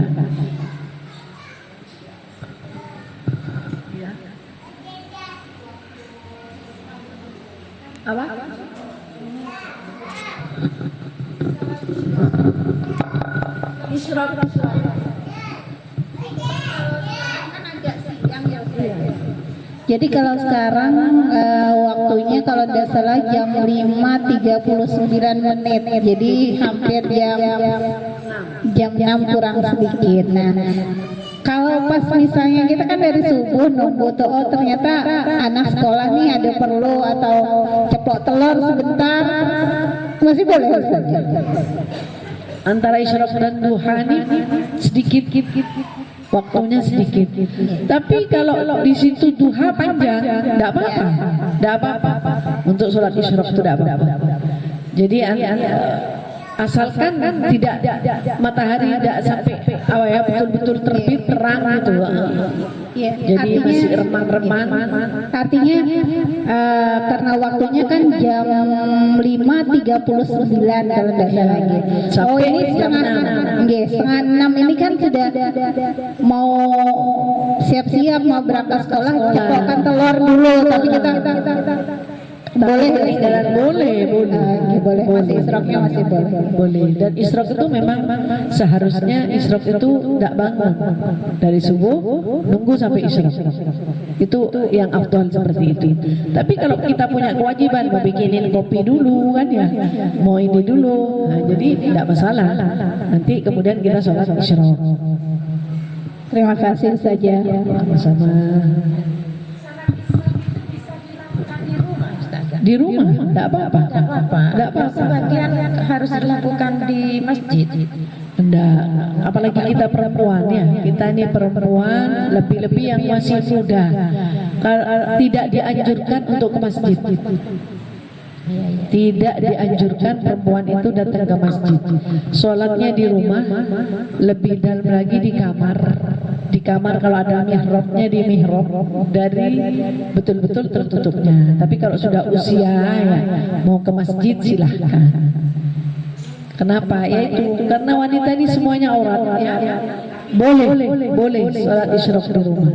Apa? Isyraq. Jadi kalau sekarang waktunya kalau tidak salah jam 5.39 menit. Jadi hampir jam 6 kurang sedikit. Nah, kalau pas misalnya kita kan dari subuh nunggu tuh, oh ternyata anak sekolah nih ada perlu atau ceplok telur sebentar, masih boleh saja. Antara isyraq dan duha nih sedikit waktunya sedikit. Tapi kalau di situ duha panjang, tidak apa-apa, tidak apa-apa. Untuk sholat isyraq itu tidak apa-apa. Jadi asalkan tidak matahari tidak sampai betul-betul terbit terang gitu. Ya, jadi artinya, masih remang-remang. Artinya karena waktunya kan jam 5.39 kalau tidak salah gitu. Oh ini setengah 6 ini kan sudah mau siap-siap mau berangkat sekolah, ceplokkan telur dulu. Tapi kita boleh jalan boleh. Masih isyraqnya masih boleh. Dan isyraq itu memang seharusnya isyraq itu tidak bangun dari subuh nunggu sampai isyraq. Itu yang afdal seperti itu. Tapi kalau kita punya kewajiban mau bikinin kopi dulu kan ya, mau ini dulu, nah, jadi tidak masalah. Nanti kemudian kita sholat isyraq. Terima kasih saja. Sama-sama. Di rumah tidak apa-apa. Sebagian harus dilakukan di masjid. Enggak, apalagi kita perempuan ya. Kita ini perempuan, lebih-lebih yang masih muda. Tidak dianjurkan untuk ke masjid. Tidak dianjurkan perempuan itu datang ke masjid. Sholatnya di rumah, lebih dalam lagi di kamar. Di kamar kalau ada mihrabnya di mihrab dari betul-betul tertutupnya. Tapi kalau sudah usia ya, mau ke masjid silahkan. Kenapa? Yaitu karena wanita ini semuanya aurat ya. Boleh sholat isyraq di rumah.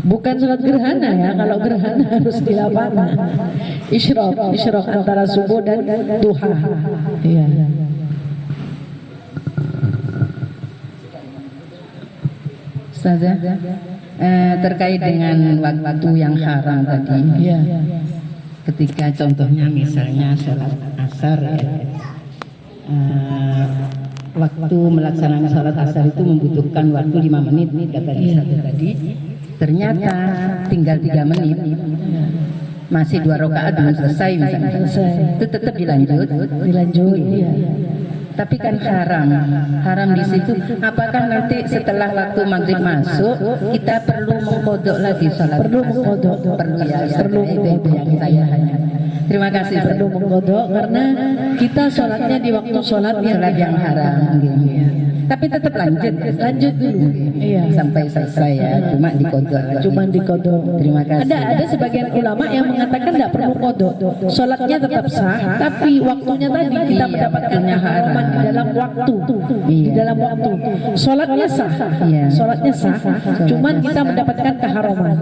Bukan sholat gerhana ya, kalau gerhana harus di lapangan. Isyraq antara subuh dan duha. Iya. Ustazah, terkait dengan waktu yang haram tadi, Iya. ketika contohnya misalnya sholat asar ya, waktu melaksanakan sholat asar itu membutuhkan waktu 5 menit kata Ustazah tadi, ternyata tinggal 3 menit, masih 2 rakaat belum selesai misalnya, itu tetap dilanjut. Iya. Tapi kan haram di situ. Apakah nanti setelah waktu maghrib masuk kita perlu mengkodok lagi sholat? Perlu mengkodok. Perlu ya. Itu yang saya hanya. Terima kasih. Perlu mengkodok karena kita sholatnya di waktu sholat yang haram. Tapi tetap lanjut dulu. Iya. Sampai selesai ya. Cuma dikodok. Terima kasih. Ada sebagian ulama yang mengatakan tidak perlu kodok. Sholatnya tetap sah, tapi waktunya tadi kita mendapatkan keharaman di dalam waktu. Di dalam waktu. Sholatnya sah. Sholatnya sah. Cuman kita mendapatkan keharaman.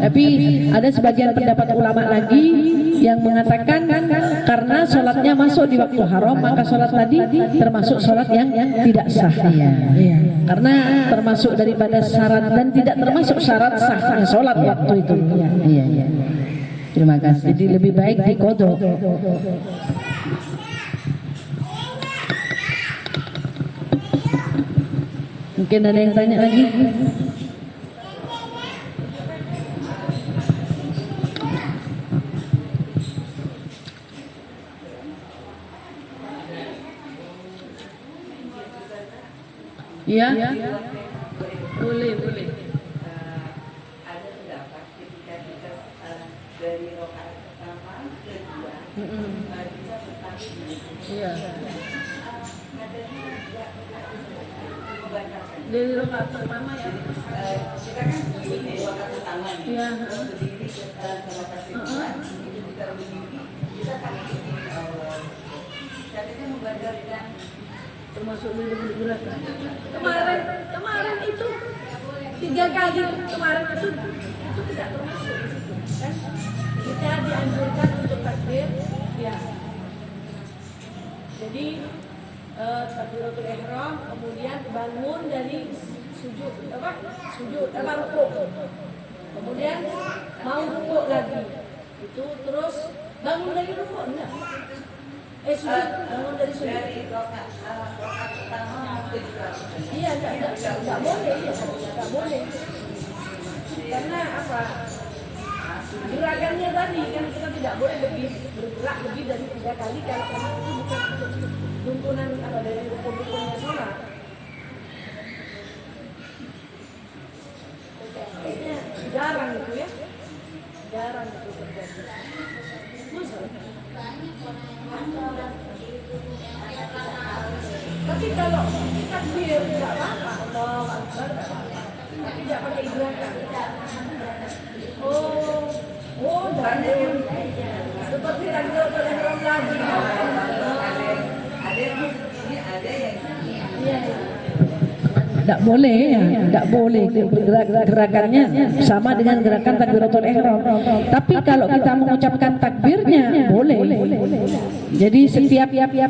Tapi ada sebagian pendapat ulama lagi yang mengatakan karena sholatnya masuk di waktu haram, maka sholat tadi termasuk sholat yang tidak sah. Iya. Karena termasuk daripada syarat dan tidak termasuk syarat sahnya sholat waktu itu. Iya. Terima kasih. Jadi lebih baik dikodok. Mungkin ada yang tanya lagi? Iya? Boleh. Ada pendapat ketika kita dari rakaat pertama ke 2 bisa bertahan. Iya. Dari rakaat pertama ya. Kita kan berdiri di rakaat pertama nih. Iya. Berdiri ke rakaat kedua, itu kita berdiri, kita kaki kiri Allah. Katanya membadarkan Termasuk dulu gerakan. Kemarin itu 3 kali kemarin itu tidak termasuk kan? Jadi takbiratul ihram, kemudian bangun dari sujud rukuk. Kemudian mau rukuk lagi. Itu terus bangun dari rukuk enggak? Sujud, bangun dari sujud. Dari rokaat pertama itu juga. Iya, enggak boleh, enggak boleh. Karena apa? Gerakannya tadi kan kita tidak boleh bergerak lebih dari 3 kali kalau memang itu bukan tuntunan apa dari rukun-rukunnya sholat. Kayaknya jarang itu ya, jarang itu terjadi. Tapi kalau takbir tidak apa-apa, Allahu Akbar, tapi tidak pakai gerakan. Oh, banyak seperti takbiratul ihram lagi. Ada yang Iya. Tidak boleh ya, tidak boleh gerakannya sama dengan gerakan takbiratul ihram. Tapi kalau kita mengucapkan takbirnya boleh. Jadi setiap kita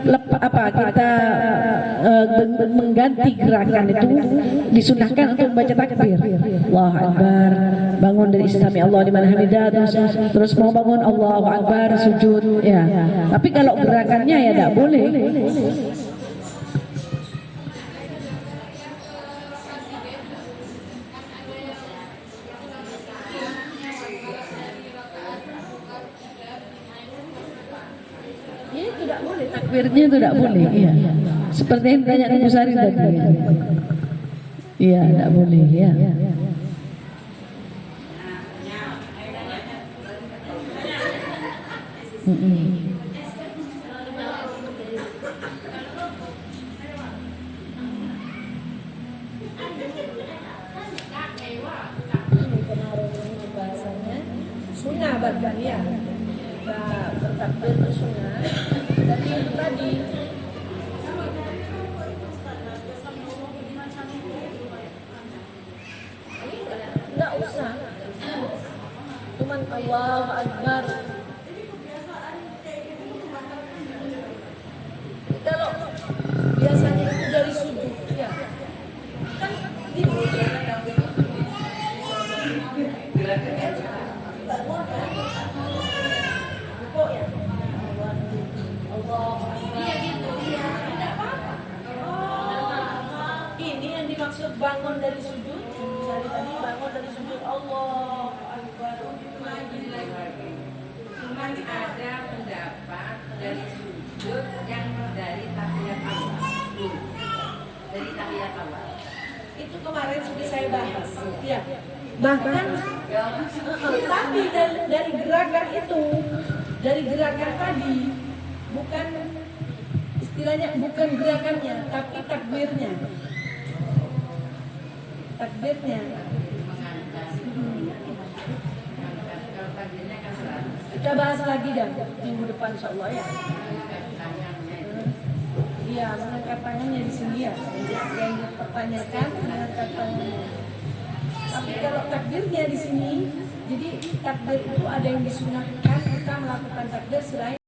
mengganti gerakan itu disunahkan untuk membaca takbir. Allahu Akbar, bangun dari sami Allah liman hamidah, terus mau bangun Allahu Akbar sujud ya. Tapi kalau gerakannya ya tidak boleh. Ini tidak boleh Takbirnya itu tidak boleh, iya. Seperti yang ditanya Ibu Sari tadi. Iya, tidak boleh, ya. bahasanya sunnah bahkan ya. Kita bertakbir itu sunnah. Tapi itu tadi enggak usah. Cuman Allahu Akbar. Kalau biasanya itu dari sujud ya. Kan gitu. Ini yang dimaksud bangun dari sujud. Dari tadi bangun dari sujud Allah Akbar. Cuman ada pendapat dari sujud yang dari tahiyat awal. Dari tahiyat awal. Itu kemarin sudah saya bahas. Ya. Bahkan tapi dari gerakan itu, dari gerakan tadi, bukan istilahnya bukan gerakannya, tapi takbirnya. Takbirnya. Kita bahas lagi dah minggu depan insyaallah ya. Iya, mengangkat tangannya di sini ya. Yang dipertanyakan mengangkat tangannya. Tapi kalau takbirnya di sini, jadi takbir itu ada yang disunahkan kita melakukan takbir selain